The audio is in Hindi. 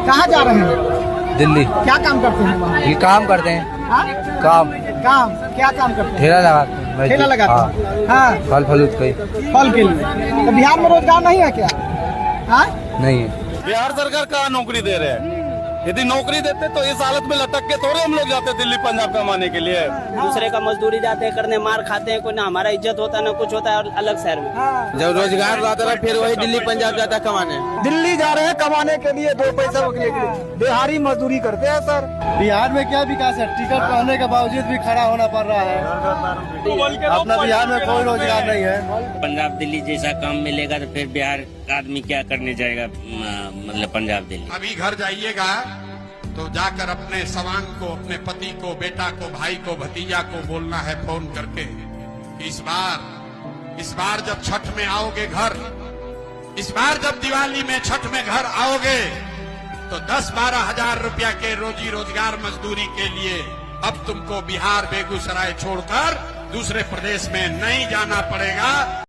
कहाँ जा रहे हैं? दिल्ली। क्या काम करते हैं वहाँ? ये काम करते हैं। हाँ? काम क्या काम करते हैं? ठेला लगाते हैं। ठेला लगाते हैं। हाँ, फल फलूद कई फल के लिए। तो बिहार में रोजगार नहीं है क्या? हाँ? नहीं है। बिहार सरकार कहाँ नौकरी दे रहे हैं? यदि नौकरी देते तो इस हालत में लटक के थोड़े हम लोग जाते दिल्ली पंजाब कमाने के लिए। दूसरे का मजदूरी जाते हैं करने, मार खाते हैं, कोई ना हमारा इज्जत होता है ना कुछ होता है, और अलग शहर में जब रोजगार आता है फिर वही दिल्ली पंजाब जाता है कमाने। दिल्ली जा रहे हैं कमाने के लिए, 2 पैसा के लिए। बिहारी मजदूरी करते हैं सर। बिहार में क्या विकास है? टिकट पाने के बावजूद भी खड़ा होना पड़ रहा है। अपना बिहार में कोई रोजगार नहीं है। पंजाब दिल्ली जैसा काम मिलेगा तो फिर बिहार का आदमी क्या करने जाएगा, मतलब पंजाब दिल्ली। अभी घर जाइएगा तो जाकर अपने सवांग को, अपने पति को, बेटा को, भाई को, भतीजा को बोलना है फोन करके कि इस बार जब छठ में आओगे घर, इस बार जब दिवाली में छठ में घर आओगे तो 10-12 हजार रुपया के रोजी रोजगार मजदूरी के लिए अब तुमको बिहार बेगूसराय छोड़कर दूसरे प्रदेश में नहीं जाना पड़ेगा।